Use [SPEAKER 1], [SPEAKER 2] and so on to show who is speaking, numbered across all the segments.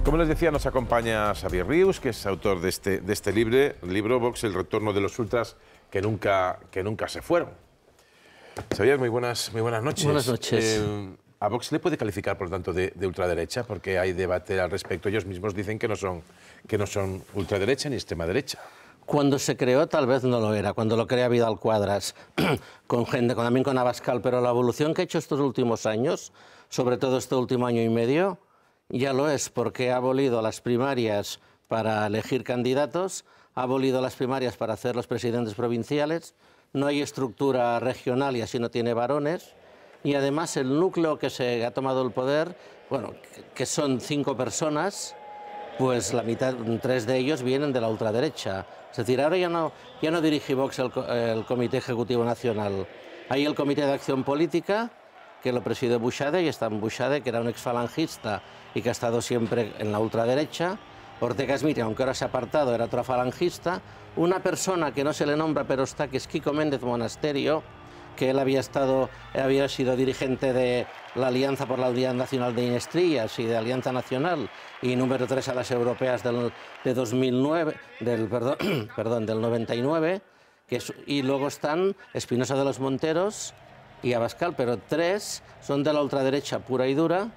[SPEAKER 1] Como les decía, nos acompaña Xavier Rius, que es autor de este libro, Vox, el retorno de los ultras que nunca se fueron. Xavier, muy buenas noches.
[SPEAKER 2] Buenas noches.
[SPEAKER 1] ¿A Vox le puede calificar, por lo tanto, de ultraderecha? Porque hay debate al respecto. Ellos mismos dicen que no son ultraderecha ni extrema derecha.
[SPEAKER 2] Cuando se creó tal vez no lo era, cuando lo crea Vidal Quadras, también con Abascal, pero la evolución que ha hecho estos últimos años, sobre todo este último año y medio, ya lo es, porque ha abolido las primarias para elegir candidatos, ha abolido las primarias para hacer los presidentes provinciales, no hay estructura regional y así no tiene varones, y además el núcleo que se ha tomado el poder, bueno, que son 5 personas, pues la mitad, 3 de ellos vienen de la ultraderecha. Es decir, ahora ya no dirige Vox el Comité Ejecutivo Nacional. Hay el Comité de Acción Política, que lo preside Buxade, y está en Buxade, que era un exfalangista y que ha estado siempre en la ultraderecha. Ortega Smith, aunque ahora se ha apartado, era otro falangista. Una persona que no se le nombra, pero está, que es Quico Méndez Monasterio, que él había sido dirigente de la Alianza por la Unidad Nacional de Inestrías y de Alianza Nacional, y número 3 a las europeas de 2009, del 99, y luego están Espinosa de los Monteros y Abascal, pero 3 son de la ultraderecha pura y dura.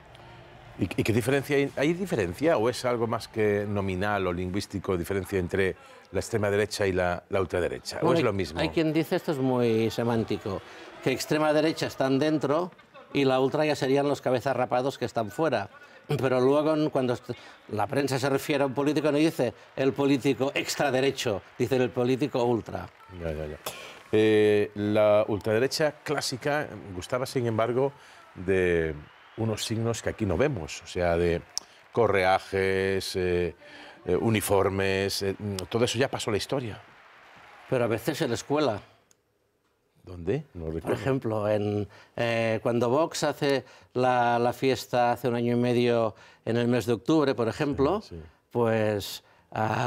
[SPEAKER 1] ¿Y qué diferencia hay? ¿Hay diferencia o es algo más que nominal o lingüístico, diferencia entre la extrema derecha y la ultraderecha? ¿O es lo mismo?
[SPEAKER 2] Hay quien dice, esto es muy semántico, que extrema derecha están dentro y la ultra ya serían los cabezas rapados que están fuera. Pero luego, cuando la prensa se refiere a un político, no dice el político extraderecho, dice el político ultra.
[SPEAKER 1] La ultraderecha clásica gustaba, sin embargo, de unos signos que aquí no vemos, o sea, de correajes, uniformes, todo eso ya pasó a la historia.
[SPEAKER 2] Pero a veces en la escuela.
[SPEAKER 1] ¿Dónde? No recuerdo.
[SPEAKER 2] Por ejemplo, cuando Vox hace la fiesta hace un año y medio en el mes de octubre, por ejemplo, sí. Pues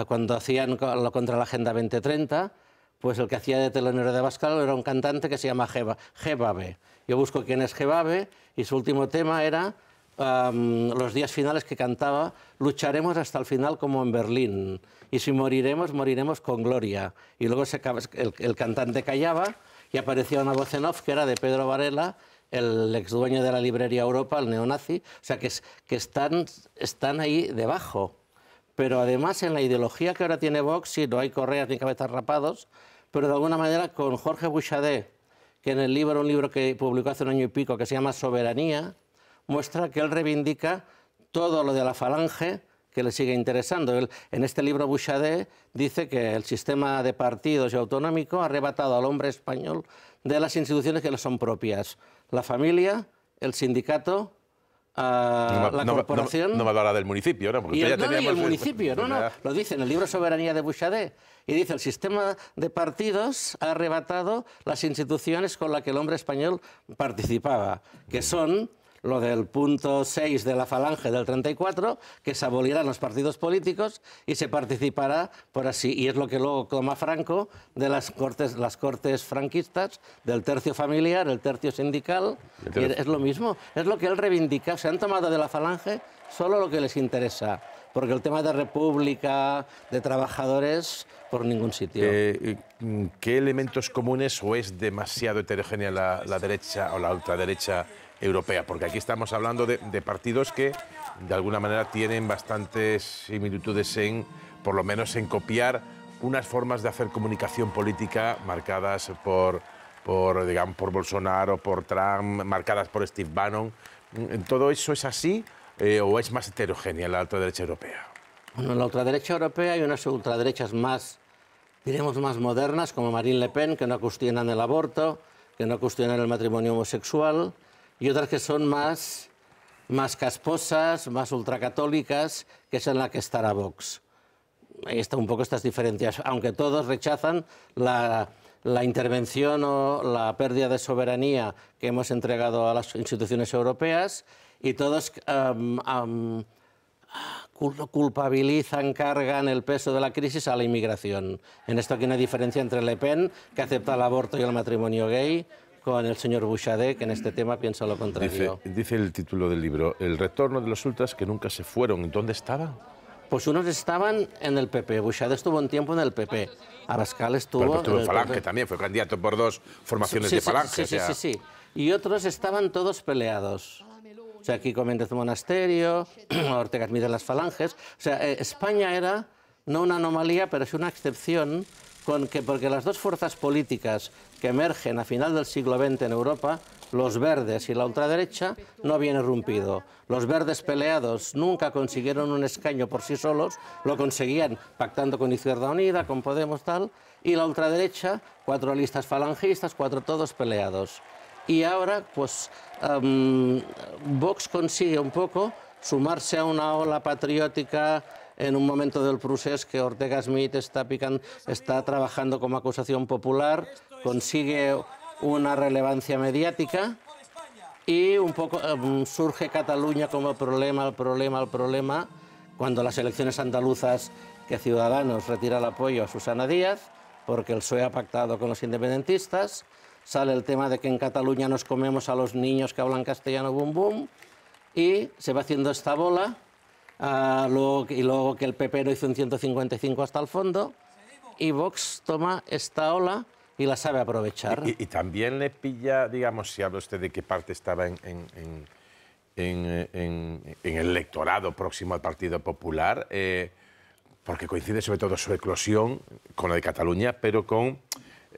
[SPEAKER 2] cuando hacían contra la Agenda 2030, pues el que hacía de telonero de Abascal era un cantante que se llama Gebabe. Yo busco quién es Gebabe y su último tema era los días finales que cantaba: lucharemos hasta el final como en Berlín y si moriremos, moriremos con gloria. Y luego el cantante callaba y aparecía una voz en off que era de Pedro Varela, el ex dueño de la librería Europa, el neonazi. O sea, que están ahí debajo. Pero además en la ideología que ahora tiene Vox, sí, no hay correas ni cabezas rapados, pero de alguna manera con Jorge Buxade, que en un libro que publicó hace un año y pico, que se llama Soberanía, muestra que él reivindica todo lo de la falange que le sigue interesando. En este libro Buxade dice que el sistema de partidos y autonómico ha arrebatado al hombre español de las instituciones que le son propias: la familia, el sindicato, la corporación...
[SPEAKER 1] No me hablará del municipio, ¿no?
[SPEAKER 2] Y el municipio, lo dice en el libro Soberanía de Buxade. Y dice, el sistema de partidos ha arrebatado las instituciones con las que el hombre español participaba, que son lo del punto 6 de la falange del 34, que se abolirán los partidos políticos y se participará por así. Y es lo que luego toma Franco de las cortes franquistas, del tercio familiar, el tercio sindical. Y es lo mismo, es lo que él reivindica. Se han tomado de la falange solo lo que les interesa, porque el tema de república, de trabajadores, por ningún sitio.
[SPEAKER 1] ¿Qué elementos comunes o es demasiado heterogénea la derecha o la ultraderecha europea? Porque aquí estamos hablando de partidos que de alguna manera tienen bastantes similitudes por lo menos en copiar unas formas de hacer comunicación política marcadas por Bolsonaro, por Trump, marcadas por Steve Bannon. ¿Todo eso es así o es más heterogénea la ultraderecha europea?
[SPEAKER 2] Bueno, en la ultraderecha europea hay unas ultraderechas más, diremos, más modernas, como Marine Le Pen, que no cuestionan el aborto, que no cuestionan el matrimonio homosexual, y otras que son más casposas, más ultracatólicas, que es en la que estará Vox. Ahí está un poco estas diferencias, aunque todos rechazan la intervención o la pérdida de soberanía que hemos entregado a las instituciones europeas, y todos culpabilizan, cargan el peso de la crisis a la inmigración. En esto aquí hay una diferencia entre Le Pen, que acepta el aborto y el matrimonio gay, con el señor Bouchardet, que en este tema piensa lo contrario.
[SPEAKER 1] Dice el título del libro, el retorno de los ultras que nunca se fueron. ¿Dónde estaban?
[SPEAKER 2] Pues unos estaban en el PP, Bouchardet estuvo un tiempo en el PP, Abascal estuvo
[SPEAKER 1] en Falange PP. También, fue candidato por dos formaciones de Falange.
[SPEAKER 2] Sí. Y otros estaban todos peleados. O sea, Kiko Méndez Monasterio, Ortega Smith en las Falanges. O sea, España era no una anomalía, pero sí una excepción, porque las dos fuerzas políticas que emergen a final del siglo XX en Europa, los verdes y la ultraderecha, no habían irrumpido. Los verdes peleados nunca consiguieron un escaño por sí solos, lo conseguían pactando con Izquierda Unida, con Podemos, tal, y la ultraderecha, 4 listas falangistas, 4 todos peleados. Y ahora, pues, Vox consigue un poco sumarse a una ola patriótica en un momento del procés que Ortega Smith está trabajando como acusación popular, consigue una relevancia mediática y un poco surge Cataluña como problema, cuando las elecciones andaluzas que Ciudadanos retira el apoyo a Susana Díaz, porque el PSOE ha pactado con los independentistas, sale el tema de que en Cataluña nos comemos a los niños que hablan castellano, bum bum, y se va haciendo esta bola. Y luego que el PP no hizo un 155 hasta el fondo, y Vox toma esta ola y la sabe aprovechar.
[SPEAKER 1] Y también le pilla, digamos, si habla usted de qué parte estaba en el electorado próximo al Partido Popular, porque coincide sobre todo su eclosión con la de Cataluña, pero con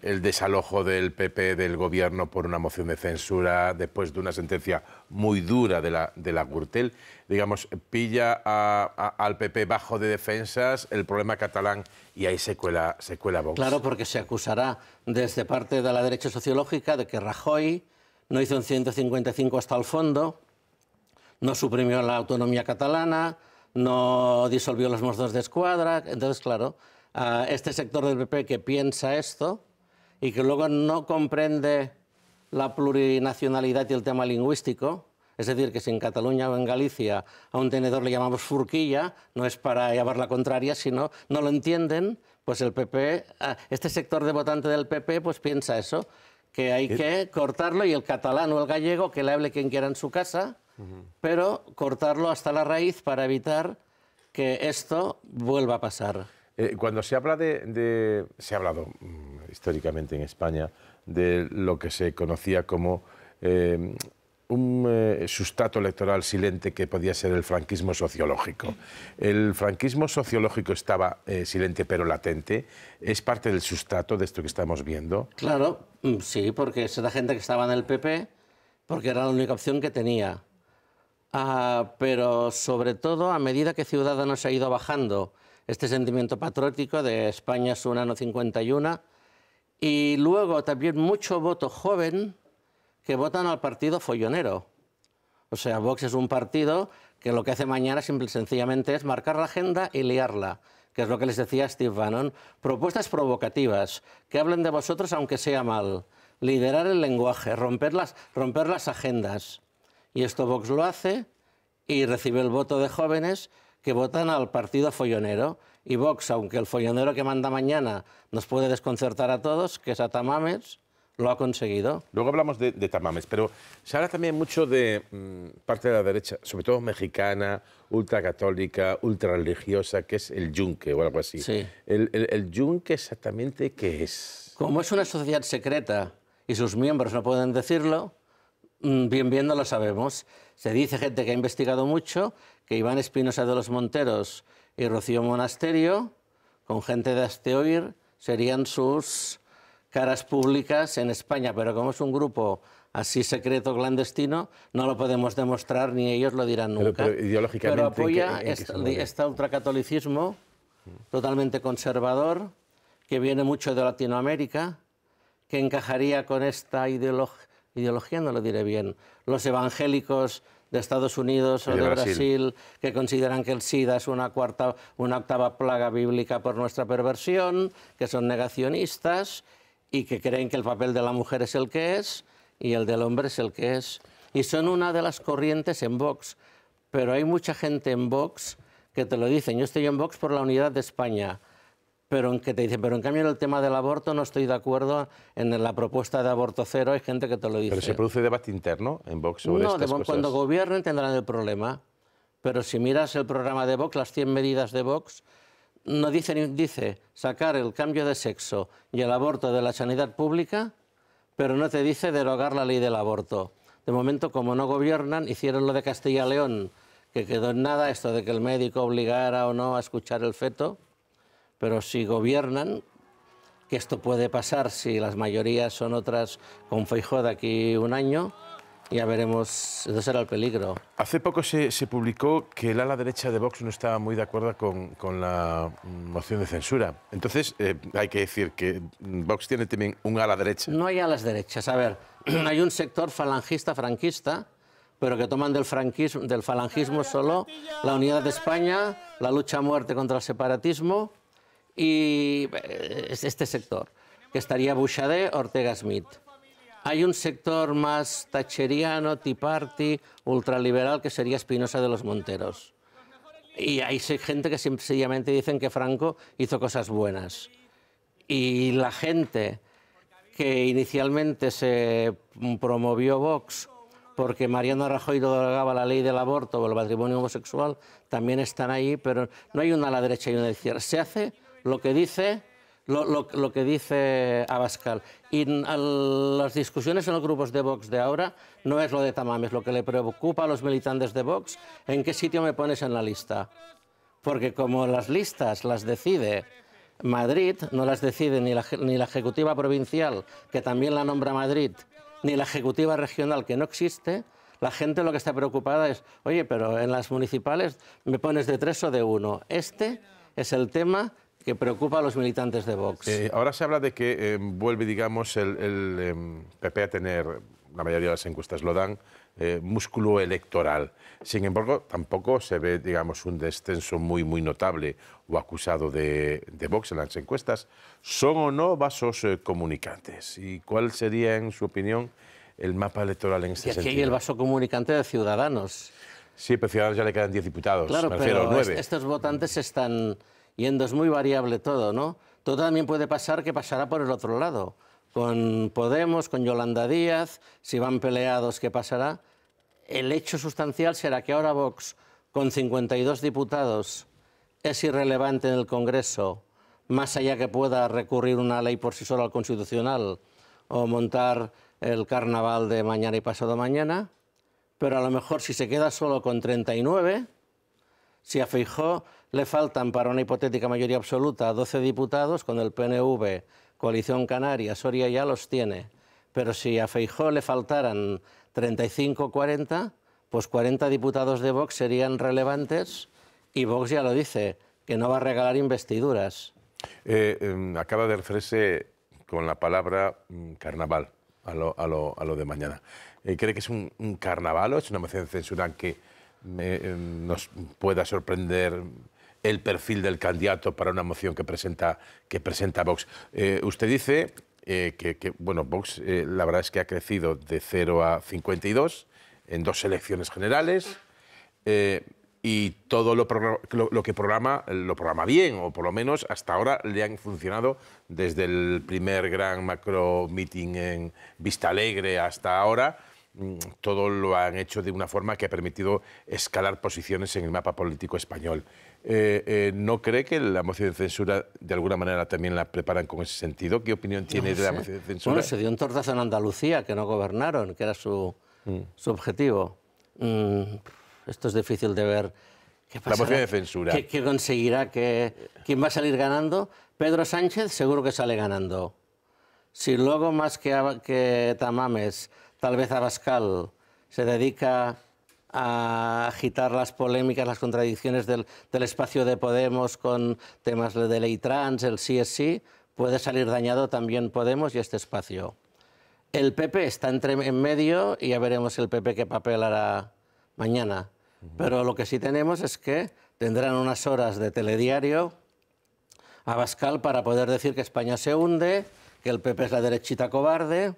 [SPEAKER 1] el desalojo del PP del gobierno por una moción de censura después de una sentencia muy dura de la Gürtel. Digamos, pilla al PP bajo de defensas el problema catalán y ahí se cuela Vox.
[SPEAKER 2] Claro, porque se acusará desde parte de la derecha sociológica de que Rajoy no hizo un 155 hasta el fondo, no suprimió la autonomía catalana, no disolvió los Mossos d'Esquadra. Entonces, claro, este sector del PP que piensa esto y que luego no comprende la plurinacionalidad y el tema lingüístico, es decir, que si en Cataluña o en Galicia a un tenedor le llamamos furquilla, no es para llevar la contraria, sino no lo entienden, pues el PP, este sector de votante del PP, pues piensa eso, que hay que cortarlo y el catalán o el gallego que le hable quien quiera en su casa, pero cortarlo hasta la raíz para evitar que esto vuelva a pasar.
[SPEAKER 1] Cuando se habla se ha hablado históricamente en España de lo que se conocía como un sustrato electoral silente que podía ser el franquismo sociológico. El franquismo sociológico estaba silente pero latente. ¿Es parte del sustrato de esto que estamos viendo?
[SPEAKER 2] Claro, sí, porque es la gente que estaba en el PP, porque era la única opción que tenía. Pero sobre todo, a medida que Ciudadanos ha ido bajando este sentimiento patriótico de España es una, no 51, y luego también mucho voto joven que votan al partido follonero. O sea, Vox es un partido que lo que hace mañana simple y sencillamente es marcar la agenda y liarla, que es lo que les decía Steve Bannon. Propuestas provocativas, que hablen de vosotros aunque sea mal, liderar el lenguaje, romper las agendas. Y esto Vox lo hace y recibe el voto de jóvenes que votan al partido follonero. Y Vox, aunque el follonero que manda mañana nos puede desconcertar a todos, que es a Tamames, lo ha conseguido.
[SPEAKER 1] Luego hablamos de Tamames, pero se habla también mucho de parte de la derecha, sobre todo mexicana, ultracatólica, ultrarreligiosa, que es el Yunque o algo así.
[SPEAKER 2] Sí.
[SPEAKER 1] ¿El Yunque exactamente qué es?
[SPEAKER 2] Como es una sociedad secreta y sus miembros no pueden decirlo, bien no lo sabemos. Se dice, gente que ha investigado mucho, que Iván Espinosa de los Monteros y Rocío Monasterio, con gente de Asteoir, serían sus caras públicas en España, pero como es un grupo así secreto, clandestino, no lo podemos demostrar ni ellos lo dirán nunca.
[SPEAKER 1] Pero ideológicamente,
[SPEAKER 2] pero apoya este ultracatolicismo totalmente conservador, que viene mucho de Latinoamérica, que encajaría con esta ideología, no lo diré bien, los evangélicos de Estados Unidos o de Brasil, que consideran que el SIDA es una octava plaga bíblica por nuestra perversión, que son negacionistas y que creen que el papel de la mujer es el que es y el del hombre es el que es. Y son una de las corrientes en Vox. Pero hay mucha gente en Vox que te lo dicen. Yo estoy en Vox por la unidad de España. pero en que te dicen, pero en cambio en el tema del aborto no estoy de acuerdo en la propuesta de aborto cero, hay gente que te lo dice.
[SPEAKER 1] Pero se produce debate interno en Vox sobre estas cosas.
[SPEAKER 2] Cuando gobiernen tendrán el problema, pero si miras el programa de Vox, las 100 medidas de Vox, no dice sacar el cambio de sexo y el aborto de la sanidad pública, pero no te dice derogar la ley del aborto. De momento, como no gobiernan, hicieron lo de Castilla y León, que quedó en nada, esto de que el médico obligara o no a escuchar el feto, pero si gobiernan, que esto puede pasar si las mayorías son otras con Feijóo de aquí un año, ya veremos, ese será el peligro.
[SPEAKER 1] Hace poco se publicó que el ala derecha de Vox no estaba muy de acuerdo con la moción de censura. Entonces, hay que decir que Vox tiene también un ala derecha.
[SPEAKER 2] No hay alas derechas. A ver, hay un sector falangista, franquista, pero que toman del falangismo solo la unidad de España, la lucha a muerte contra el separatismo y este sector, que estaría Buxadé, Ortega Smith. Hay un sector más thatcheriano, Tea Party, ultraliberal, que sería Espinosa de los Monteros. Y hay gente que sencillamente dicen que Franco hizo cosas buenas. Y la gente que inicialmente se promovió Vox porque Mariano Rajoy derogaba la ley del aborto o el matrimonio homosexual, también están ahí, pero no hay una a la derecha y una a la izquierda. Se hace lo que dice Abascal. Y las discusiones en los grupos de Vox de ahora no es lo de Tamames, lo que le preocupa a los militantes de Vox, ¿en qué sitio me pones en la lista? Porque como las listas las decide Madrid, no las decide ni la Ejecutiva Provincial, que también la nombra Madrid, ni la Ejecutiva Regional, que no existe, la gente lo que está preocupada es, oye, pero en las municipales me pones de 3 o de 1. Este es el tema que preocupa a los militantes de Vox.
[SPEAKER 1] Ahora se habla de que vuelve, digamos, el PP a tener, la mayoría de las encuestas lo dan, músculo electoral. Sin embargo, tampoco se ve, digamos, un descenso muy notable o acusado de Vox en las encuestas. ¿Son o no vasos comunicantes? ¿Y cuál sería, en su opinión, el mapa electoral en este sentido?
[SPEAKER 2] Y aquí hay el vaso comunicante de Ciudadanos.
[SPEAKER 1] Sí, pero Ciudadanos ya le quedan 10 diputados.
[SPEAKER 2] Claro,
[SPEAKER 1] me refiero,
[SPEAKER 2] pero
[SPEAKER 1] 9.
[SPEAKER 2] Estos votantes están yendo, es muy variable todo, ¿no? Todo también puede pasar que pasará por el otro lado. Con Podemos, con Yolanda Díaz, si van peleados, ¿qué pasará? El hecho sustancial será que ahora Vox, con 52 diputados, es irrelevante en el Congreso, más allá que pueda recurrir una ley por sí sola al Constitucional o montar el carnaval de mañana y pasado mañana, pero a lo mejor si se queda solo con 39, si a Feijóo le faltan para una hipotética mayoría absoluta 12 diputados, con el PNV, Coalición Canaria, Soria ya los tiene. Pero si a Feijóo le faltaran 35 o 40, pues 40 diputados de Vox serían relevantes y Vox ya lo dice, que no va a regalar investiduras.
[SPEAKER 1] Acaba de referirse con la palabra carnaval a lo de mañana. ¿Cree que es un carnaval o es una moción de censura que nos pueda sorprender el perfil del candidato para una moción que presenta Vox? Usted dice que bueno, Vox la verdad es que ha crecido de 0 a 52 en 2 elecciones generales y todo lo que programa lo programa bien, o por lo menos hasta ahora le han funcionado desde el primer gran macro meeting en Vistalegre hasta ahora. Todo lo han hecho de una forma que ha permitido escalar posiciones en el mapa político español. ¿No cree que la moción de censura de alguna manera también la preparan con ese sentido? ¿Qué opinión tiene de la moción de censura?
[SPEAKER 2] Bueno, se dio un tortazo en Andalucía, que no gobernaron, que era su objetivo. Esto es difícil de ver. ¿Qué pasará?
[SPEAKER 1] La moción de censura.
[SPEAKER 2] ¿Qué conseguirá? ¿Quién va a salir ganando? Pedro Sánchez seguro que sale ganando. Si luego, más que Tamames, tal vez Abascal se dedica a agitar las polémicas, las contradicciones del espacio de Podemos con temas de ley trans, el sí es sí, puede salir dañado también Podemos y este espacio. El PP está en medio y ya veremos el PP qué papel hará mañana. Pero lo que sí tenemos es que tendrán unas horas de telediario Abascal para poder decir que España se hunde, que el PP es la derechita cobarde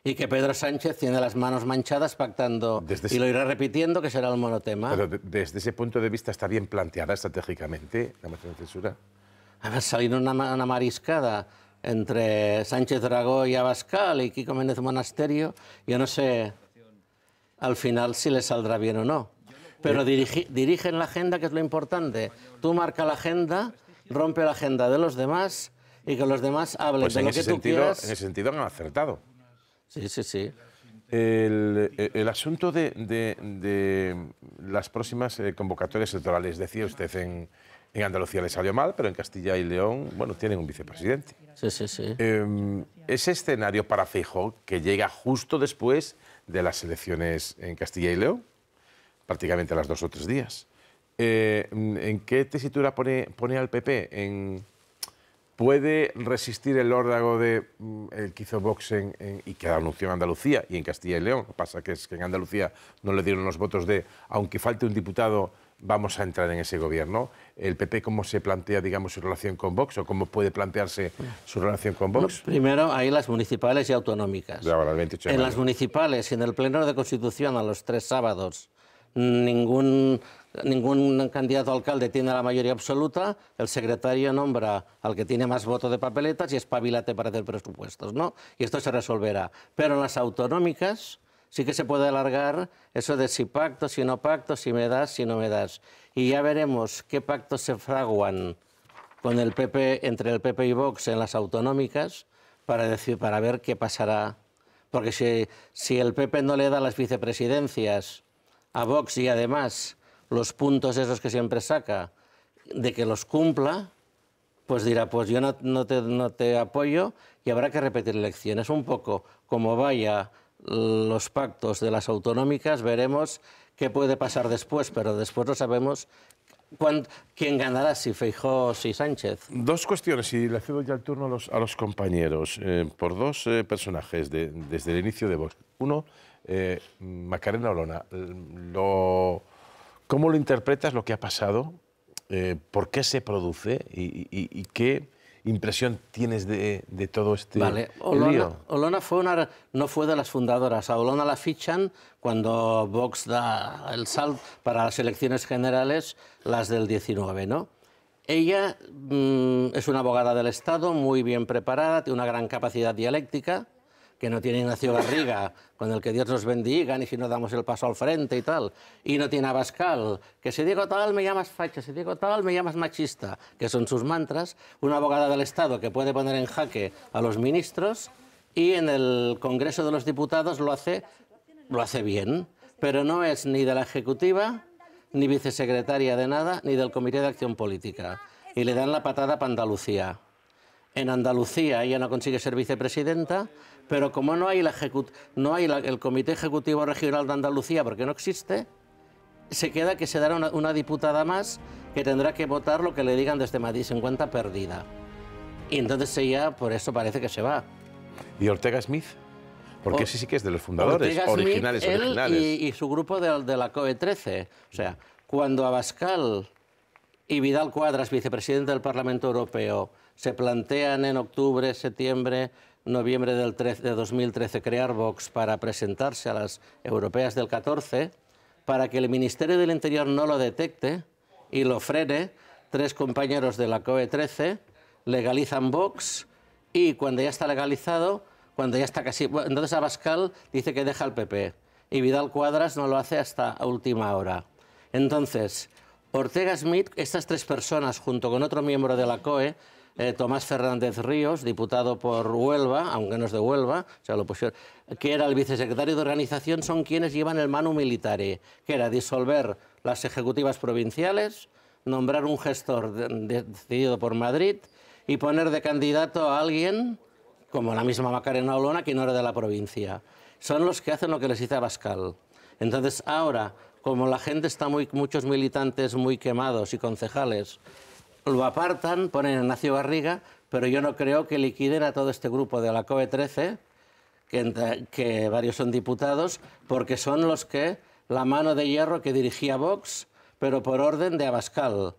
[SPEAKER 2] y que Pedro Sánchez tiene las manos manchadas pactando, y lo irá repitiendo, que será el monotema.
[SPEAKER 1] Pero desde ese punto de vista está bien planteada estratégicamente la moción de censura.
[SPEAKER 2] A ver, salir una mariscada entre Sánchez Dragó y Abascal y Quico Méndez Monasterio, yo no sé al final si les saldrá bien o no. Pero dirigen la agenda, que es lo importante. Tú marca la agenda, rompe la agenda de los demás y que los demás hablen
[SPEAKER 1] Pues
[SPEAKER 2] de lo que tú quieras.
[SPEAKER 1] En ese sentido han acertado.
[SPEAKER 2] Sí, sí, sí.
[SPEAKER 1] El asunto de las próximas convocatorias electorales, decía usted, en Andalucía le salió mal, pero en Castilla y León, bueno, tienen un vicepresidente.
[SPEAKER 2] Sí, sí, sí.
[SPEAKER 1] Ese escenario para Feijóo, que llega justo después de las elecciones en Castilla y León, prácticamente a las 2 o 3 días. ¿En qué tesitura pone al PP? ¿Puede resistir el órdago el que hizo Vox y que anunció en Andalucía y en Castilla y León? Lo que pasa que es que en Andalucía no le dieron los votos de, aunque falte un diputado, vamos a entrar en ese gobierno. ¿El PP cómo se plantea, digamos, su relación con Vox o cómo puede plantearse su relación con Vox?
[SPEAKER 2] No, primero, hay las municipales y autonómicas.
[SPEAKER 1] De ahora, el 28 de
[SPEAKER 2] en
[SPEAKER 1] mayo.
[SPEAKER 2] Las municipales y en el Pleno de Constitución a los 3 sábados ningún candidato a alcalde tiene la mayoría absoluta, el secretario nombra al que tiene más voto de papeletas y espabilate para hacer presupuestos, ¿no? Y esto se resolverá. Pero en las autonómicas sí que se puede alargar eso de si pacto, si no pacto, si me das, si no me das. Y ya veremos qué pactos se fraguan con el PP, entre el PP y Vox en las autonómicas para ver qué pasará. Porque si el PP no le da las vicepresidencias a Vox y además los puntos esos que siempre saca de que los cumpla, pues dirá, pues yo no te apoyo y habrá que repetir elecciones. Un poco como vaya los pactos de las autonómicas, veremos qué puede pasar después, pero después no sabemos quién ganará, si Feijóo o si Sánchez. 2
[SPEAKER 1] cuestiones, y le cedo ya el turno a los compañeros, por 2 personajes desde el inicio de Vox. Uno, Macarena Olona. ¿Cómo lo interpretas lo que ha pasado? ¿Por qué se produce? ¿Y qué impresión tienes de todo este lío?
[SPEAKER 2] Olona no fue de las fundadoras. A Olona la fichan cuando Vox da el salto para las elecciones generales, las del 19, ¿no? Ella es una abogada del Estado, muy bien preparada, tiene una gran capacidad dialéctica, que no tiene Ignacio Garriga, con el que Dios nos bendiga, ni si no damos el paso al frente y tal. Y no tiene a Abascal, que si digo tal me llamas facha, si digo tal me llamas machista, que son sus mantras. Una abogada del Estado que puede poner en jaque a los ministros y en el Congreso de los Diputados lo hace bien, pero no es ni de la Ejecutiva, ni vicesecretaria de nada, ni del Comité de Acción Política. Y le dan la patada para Andalucía. En Andalucía ella no consigue ser vicepresidenta, pero como no hay el Comité Ejecutivo Regional de Andalucía, porque no existe, se queda que se dará una diputada más que tendrá que votar lo que le digan desde Madrid, se encuentra perdida. Y entonces ella, por eso parece que se va.
[SPEAKER 1] ¿Y Ortega Smith? Porque ese sí que es de los fundadores,
[SPEAKER 2] Ortega Smith,
[SPEAKER 1] originales.
[SPEAKER 2] Y su grupo de la COE 13. O sea, cuando Abascal y Vidal Quadras, vicepresidente del Parlamento Europeo, se plantean en octubre, septiembre, noviembre de 2013 crear Vox para presentarse a las europeas del 14, para que el Ministerio del Interior no lo detecte y lo frene, 3 compañeros de la COE 13 legalizan Vox y cuando ya está legalizado, cuando ya está casi... Entonces Abascal dice que deja al PP y Vidal Quadras no lo hace hasta última hora. Entonces, Ortega Smith, estas 3 personas, junto con otro miembro de la COE, Tomás Fernández Ríos, diputado por Huelva, aunque no es de Huelva, o sea, lo pusieron, que era el vicesecretario de organización, son quienes llevan el manu militare, que era disolver las ejecutivas provinciales, nombrar un gestor decidido por Madrid y poner de candidato a alguien, como la misma Macarena Olona, que no era de la provincia. Son los que hacen lo que les dice Abascal. Entonces, ahora, como la gente está muchos militantes muy quemados y concejales, lo apartan, ponen a Ignacio Garriga, pero yo no creo que liquiden a todo este grupo de la COE 13, que varios son diputados, porque son los que, la mano de hierro que dirigía Vox, pero por orden de Abascal.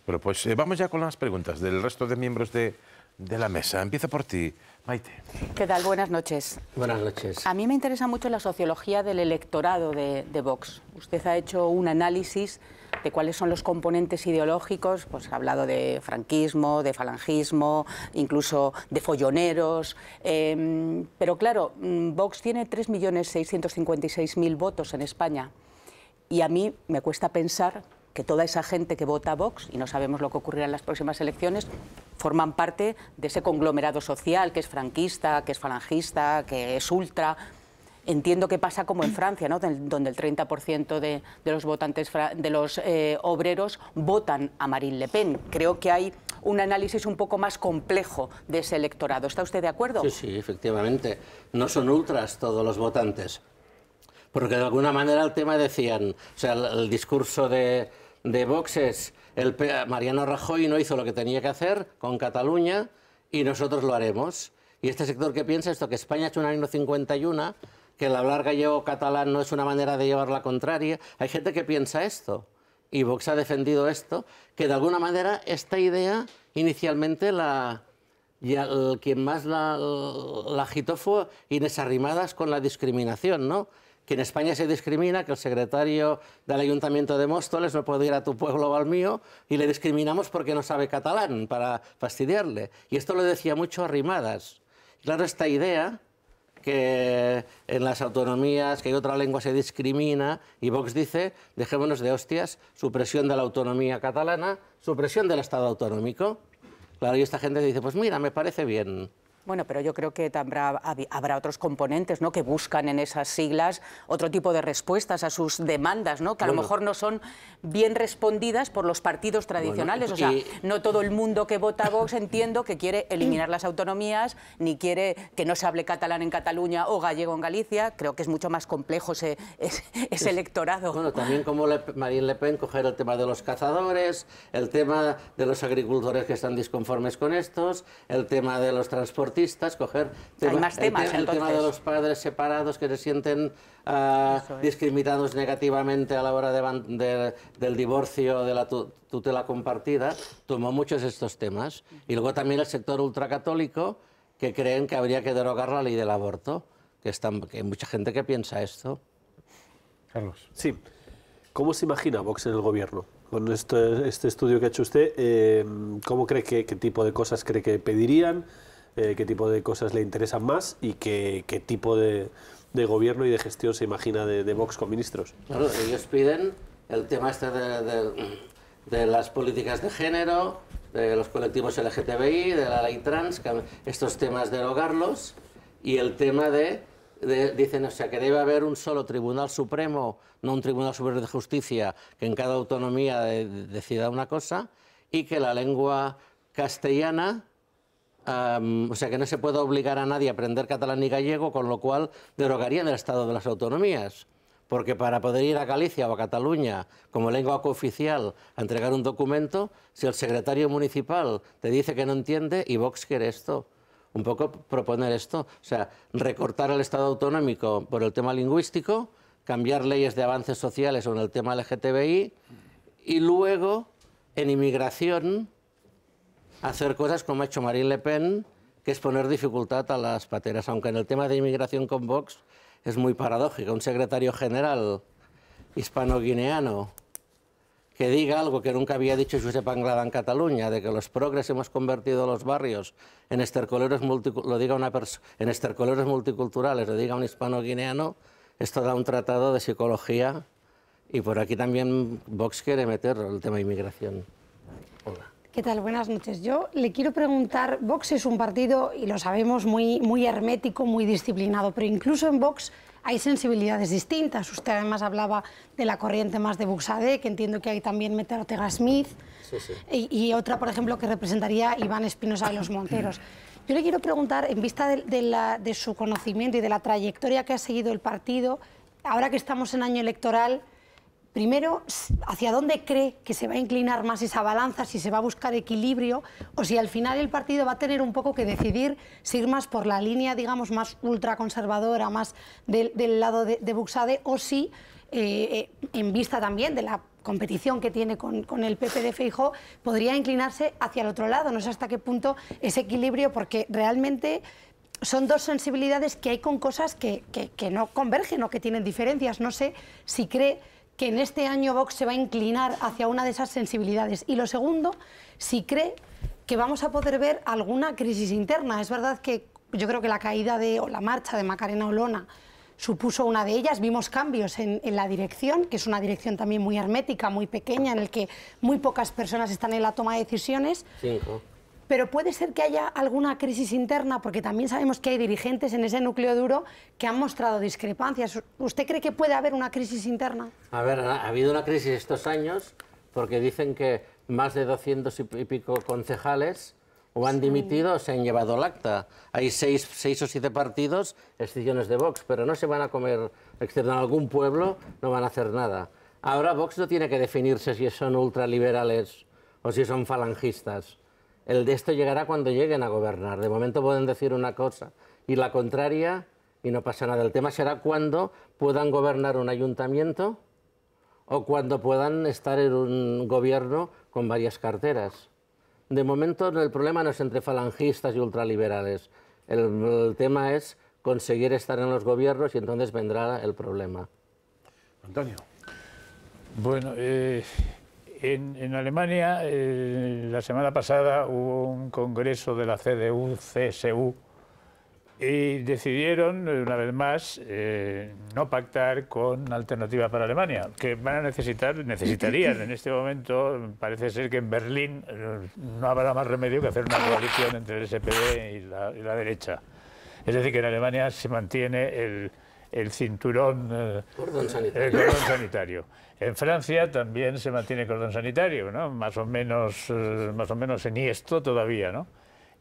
[SPEAKER 1] Pero pues vamos ya con las preguntas del resto de miembros de la mesa. Empiezo por ti, Maite.
[SPEAKER 3] ¿Qué tal? Buenas noches.
[SPEAKER 2] Buenas noches.
[SPEAKER 3] A mí me interesa mucho la sociología del electorado de Vox. Usted ha hecho un análisis de cuáles son los componentes ideológicos, pues ha hablado de franquismo, de falangismo, incluso de folloneros, pero claro, Vox tiene 3.656.000 votos en España y a mí me cuesta pensar que toda esa gente que vota a Vox, y no sabemos lo que ocurrirá en las próximas elecciones, forman parte de ese conglomerado social que es franquista, que es falangista, que es ultra. Entiendo que pasa como en Francia, ¿no? Donde el 30% de los votantes, de los obreros, votan a Marine Le Pen. Creo que hay un análisis un poco más complejo de ese electorado. ¿Está usted de acuerdo?
[SPEAKER 2] Sí, sí, efectivamente. No son ultras todos los votantes. Porque de alguna manera el tema decían, o sea, el discurso de Vox es, Mariano Rajoy no hizo lo que tenía que hacer con Cataluña y nosotros lo haremos. Y este sector que piensa esto, que España ha hecho un año 51, que el hablar gallego catalán no es una manera de llevar la contraria. Hay gente que piensa esto, y Vox ha defendido esto, que de alguna manera esta idea inicialmente quien más la agitó fue Inés Arrimadas con la discriminación, ¿no? Que en España se discrimina, que el secretario del Ayuntamiento de Móstoles no puede ir a tu pueblo o al mío, y le discriminamos porque no sabe catalán, para fastidiarle. Y esto lo decía mucho Arrimadas. Claro, esta idea que en las autonomías, que hay otra lengua se discrimina, y Vox dice, dejémonos de hostias, supresión de la autonomía catalana, supresión del Estado autonómico. Claro, y esta gente dice, pues mira, me parece bien.
[SPEAKER 3] Bueno, pero yo creo que habrá otros componentes, ¿no?, que buscan en esas siglas otro tipo de respuestas a sus demandas, ¿no?, que a lo mejor no son bien respondidas por los partidos tradicionales. Bueno, o sea, no todo el mundo que vota a Vox, entiendo, que quiere eliminar las autonomías, ni quiere que no se hable catalán en Cataluña o gallego en Galicia. Creo que es mucho más complejo ese electorado.
[SPEAKER 2] Bueno, también como Marine Le Pen, coger el tema de los cazadores, el tema de los agricultores que están disconformes con estos, el tema de los transportistas, coger
[SPEAKER 3] hay más temas,
[SPEAKER 2] el tema de los padres separados que se sienten discriminados negativamente a la hora del divorcio, de la tutela compartida. Tomó muchos de estos temas. Y luego también el sector ultracatólico, que creen que habría que derogar la ley del aborto, que hay mucha gente que piensa esto.
[SPEAKER 1] Carlos.
[SPEAKER 4] Sí. ¿Cómo se imagina Vox en el gobierno? Con este estudio que ha hecho usted, ¿cómo cree qué tipo de cosas cree que pedirían? ¿Qué tipo de cosas le interesan más? ¿Y qué tipo de gobierno y de gestión se imagina de Vox con ministros?
[SPEAKER 2] Claro, ellos piden el tema este de las políticas de género, de los colectivos LGTBI, de la ley trans, estos temas derogarlos, y el tema dicen, o sea, que debe haber un solo Tribunal Supremo, no un Tribunal Superior de Justicia, que en cada autonomía decida una cosa, y que la lengua castellana, o sea, que no se puede obligar a nadie a aprender catalán ni gallego, con lo cual derogarían el Estado de las autonomías. Porque para poder ir a Galicia o a Cataluña como lengua cooficial a entregar un documento, si el secretario municipal te dice que no entiende, y Vox quiere esto, un poco proponer esto, o sea, recortar el Estado autonómico por el tema lingüístico, cambiar leyes de avances sociales o en el tema LGTBI, y luego, en inmigración, hacer cosas como ha hecho Marine Le Pen, que es poner dificultad a las pateras, aunque en el tema de inmigración con Vox es muy paradójico. Un secretario general hispano-guineano que diga algo que nunca había dicho Josep Anglada en Cataluña, de que los progres hemos convertido los barrios en estercoleros multiculturales, lo diga un hispano-guineano, esto da un tratado de psicología, y por aquí también Vox quiere meter el tema de inmigración. Hola.
[SPEAKER 5] ¿Qué tal? Buenas noches. Yo le quiero preguntar, Vox es un partido, y lo sabemos, muy hermético, muy disciplinado, pero incluso en Vox hay sensibilidades distintas. Usted además hablaba de la corriente más de Buxadé, que entiendo que hay también Meta Ortega Smith, sí, sí. Y otra, por ejemplo, que representaría Iván Espinosa de los Monteros. Yo le quiero preguntar, en vista de su conocimiento y de la trayectoria que ha seguido el partido, ahora que estamos en año electoral, primero, ¿hacia dónde cree que se va a inclinar más esa balanza, si se va a buscar equilibrio o si al final el partido va a tener un poco que decidir si ir más por la línea, digamos, más ultraconservadora, más del lado de Buxadé, o si, en vista también de la competición que tiene con el PP de Feijóo, podría inclinarse hacia el otro lado? No sé hasta qué punto ese equilibrio, porque realmente son dos sensibilidades que hay con cosas que no convergen o que tienen diferencias. No sé si cree que en este año Vox se va a inclinar hacia una de esas sensibilidades. Y lo segundo, si cree que vamos a poder ver alguna crisis interna. Es verdad que yo creo que la caída o la marcha de Macarena Olona supuso una de ellas. Vimos cambios en la dirección, que es una dirección también muy hermética, muy pequeña, en el que muy pocas personas están en la toma de decisiones.
[SPEAKER 2] 5.
[SPEAKER 5] Pero puede ser que haya alguna crisis interna, porque también sabemos que hay dirigentes en ese núcleo duro que han mostrado discrepancias. ¿Usted cree que puede haber una crisis interna?
[SPEAKER 2] A ver, ha habido una crisis estos años porque dicen que más de 200 y pico concejales o han dimitido o se han llevado al acta. Hay 6 o 7 partidos, excepciones de Vox, pero no se van a comer, excepto en algún pueblo, no van a hacer nada. Ahora Vox no tiene que definirse si son ultraliberales o si son falangistas. El de esto llegará cuando lleguen a gobernar. De momento pueden decir una cosa y la contraria y no pasa nada. El tema será cuando puedan gobernar un ayuntamiento o cuando puedan estar en un gobierno con varias carteras. De momento el problema no es entre falangistas y ultraliberales. El tema es conseguir estar en los gobiernos y entonces vendrá el problema.
[SPEAKER 1] Antonio.
[SPEAKER 6] Bueno, en Alemania la semana pasada hubo un congreso de la CDU-CSU y decidieron, una vez más, no pactar con Alternativa para Alemania, que van a necesitarían en este momento. Parece ser que en Berlín no habrá más remedio que hacer una coalición entre el SPD y la derecha. Es decir, que en Alemania se mantiene el cinturón,
[SPEAKER 2] Cordón sanitario.
[SPEAKER 6] el cordón sanitario. En Francia también se mantiene el cordón sanitario, ¿no? Más o menos enhiesto todavía, ¿no?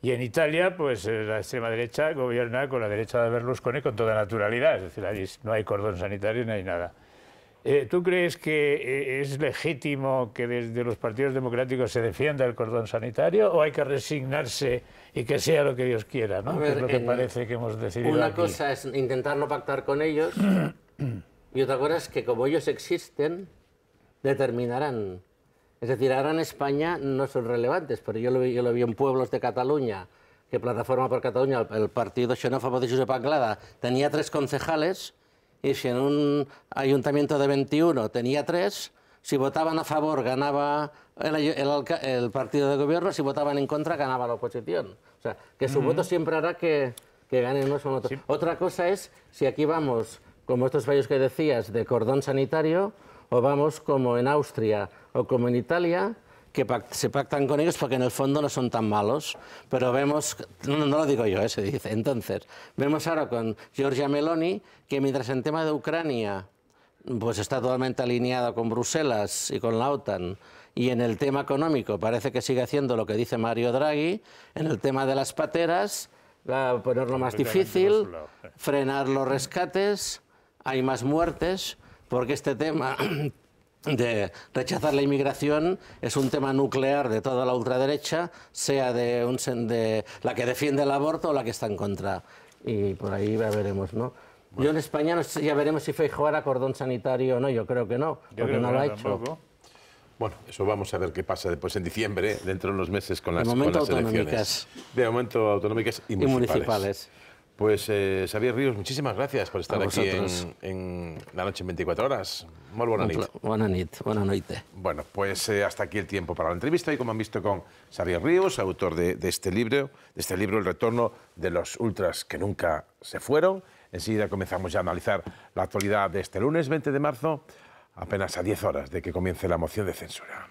[SPEAKER 6] Y en Italia, pues la extrema derecha gobierna con la derecha de Berlusconi con toda naturalidad, es decir, allí no hay cordón sanitario ni hay nada. ¿Tú crees que es legítimo que desde los partidos democráticos se defienda el cordón sanitario o hay que resignarse y que sea lo que Dios quiera, ¿no? Que es lo que parece que hemos decidido
[SPEAKER 2] Una
[SPEAKER 6] aquí.
[SPEAKER 2] cosa es intentar no pactar con ellos y otra cosa es que como ellos existen, determinarán. Es decir, ahora en España no son relevantes, pero yo lo vi en pueblos de Cataluña, que Plataforma por Cataluña, el partido xenófobo de Josep Anglada, tenía 3 concejales, y si en un ayuntamiento de 21 tenía 3, si votaban a favor ganaba el partido de gobierno, si votaban en contra ganaba la oposición. O sea, que su voto siempre hará que ganen unos o otros. Sí. Otra cosa es si aquí vamos, como estos países que decías, de cordón sanitario, o vamos como en Austria o como en Italia, que se pactan con ellos porque en el fondo no son tan malos, pero vemos, no lo digo yo, se dice, entonces, vemos ahora con Giorgia Meloni que mientras en tema de Ucrania pues está totalmente alineada con Bruselas y con la OTAN, y en el tema económico parece que sigue haciendo lo que dice Mario Draghi, en el tema de las pateras, va a ponerlo más difícil, frenar los rescates, hay más muertes, porque este tema de rechazar la inmigración es un tema nuclear de toda la ultraderecha, sea de la que defiende el aborto o la que está en contra. Y por ahí ya veremos, ¿no? Bueno. Yo en España no sé, ya veremos si Feijóo hará cordón sanitario o no, yo creo que no, porque no lo ha hecho.
[SPEAKER 1] Tampoco. Bueno, eso vamos a ver qué pasa después en diciembre, dentro de unos meses con las elecciones. De momento autonómicas y municipales. Pues Xavier Ríos, muchísimas gracias por estar aquí en La Noche en 24 horas. Muy buena nit.
[SPEAKER 2] Buena noite.
[SPEAKER 1] Bueno, pues hasta aquí el tiempo para la entrevista y como han visto con Xavier Ríos, autor de este libro, El retorno de los ultras que nunca se fueron. Enseguida comenzamos ya a analizar la actualidad de este lunes 20 de marzo, apenas a 10 horas de que comience la moción de censura.